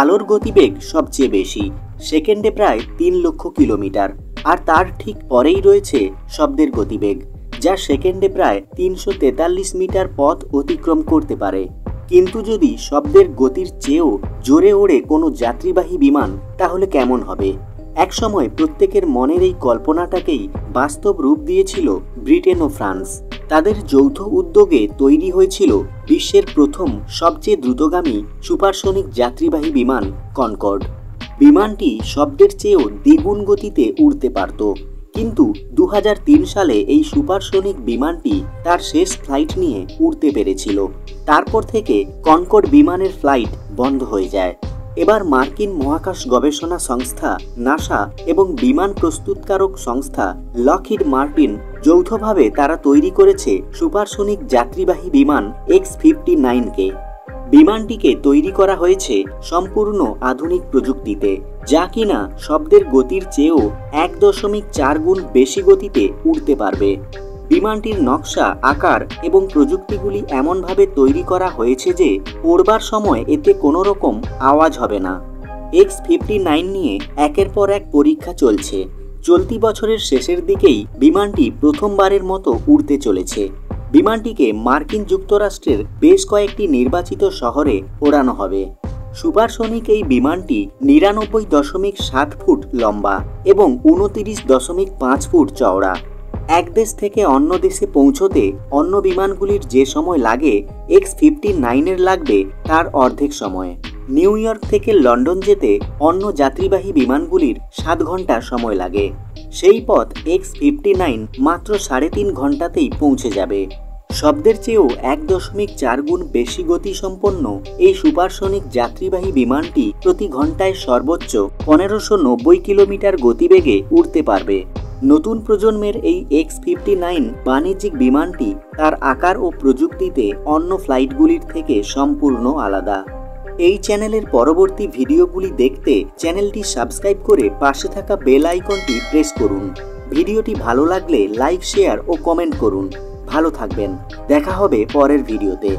আলোর গতিবেগ সবচেয়ে বেশি, সেকেন্ডে প্রায় 3 লক্ষ কিলোমিটার। আর তার ঠিক পরেই রয়েছে শব্দের গতিবেগ, যা সেকেন্ডে প্রায় 343 মিটার পথ অতিক্রম করতে পারে। কিন্তু যদি শব্দের গতির চেয়েও জোরে ওড়ে কোনো যাত্রীবাহী বিমান, তাহলে কেমন হবে? একসময় প্রত্যেকের মনের এই কল্পনাটাকেই বাস্তব রূপ দিয়েছিল ব্রিটেন ও ফ্রান্স। তাদের যৌথ উদ্যোগে তৈরি হয়েছিল বিশ্বের প্রথম সবচেয়ে দ্রুতগামী সুপারসনিক যাত্রীবাহী বিমান কনকর্ড। বিমানটি শব্দের চেয়েও দ্বিগুণ গতিতে উড়তে পারত। কিন্তু 2003 সালে এই সুপারসনিক বিমানটি তার শেষ ফ্লাইট নিয়ে উড়তে পেরেছিল। তারপর থেকে কনকর্ড বিমানের ফ্লাইট বন্ধ হয়ে যায়। এবার মার্কিন মহাকাশ গবেষণা সংস্থা নাসা এবং বিমান প্রস্তুতকারক সংস্থা লকহিড মার্টিন যৌথভাবে তারা তৈরি করেছে সুপারসনিক যাত্রীবাহী বিমান X-59কে। বিমানটিকে তৈরি করা হয়েছে সম্পূর্ণ আধুনিক প্রযুক্তিতে, যা কিনা শব্দের গতির চেয়েও 1.4 গুণ বেশি গতিতে উড়তে পারবে। বিমানটির নকশা, আকার এবং প্রযুক্তিগুলি এমনভাবে তৈরি করা হয়েছে যে ওড়বার সময় এতে কোনো রকম আওয়াজ হবে না। X-59 নিয়ে একের পর এক পরীক্ষা চলছে। চলতি বছরের শেষের দিকেই বিমানটি প্রথমবারের মতো উড়তে চলেছে। বিমানটিকে মার্কিন যুক্তরাষ্ট্রের বেশ কয়েকটি নির্বাচিত শহরে ওড়ানো হবে। সুপারসনিক এই বিমানটি 99.7 ফুট লম্বা এবং 29.5 ফুট চওড়া। এক দেশ থেকে অন্য দেশে পৌঁছতে অন্য বিমানগুলির যে সময় লাগে, X-59 লাগবে তার অর্ধেক সময়। নিউ ইয়র্ক থেকে লন্ডন যেতে অন্য যাত্রীবাহী বিমানগুলির 7 ঘন্টা সময় লাগে। সেই পথ X-59 মাত্র 3.5 ঘন্টাতেই পৌঁছে যাবে। শব্দের চেয়েও 1.4 গুণ বেশি গতিসম্পন্ন এই সুপারসনিক যাত্রীবাহী বিমানটি প্রতি ঘন্টায় সর্বোচ্চ 1590 কিলোমিটার গতিবেগে উড়তে পারবে। নতুন প্রজন্মের এই X-59 বাণিজ্যিক বিমানটি তার আকার ও প্রযুক্তিতে অন্য ফ্লাইটগুলির থেকে সম্পূর্ণ আলাদা। এই চ্যানেলের পরবর্তী ভিডিওগুলি দেখতে চ্যানেলটি সাবস্ক্রাইব করে পাশে থাকা বেল আইকনটি প্রেস করুন। ভিডিওটি ভালো লাগলে লাইক, শেয়ার ও কমেন্ট করুন। ভালো থাকবেন, দেখা হবে পরের ভিডিওতে।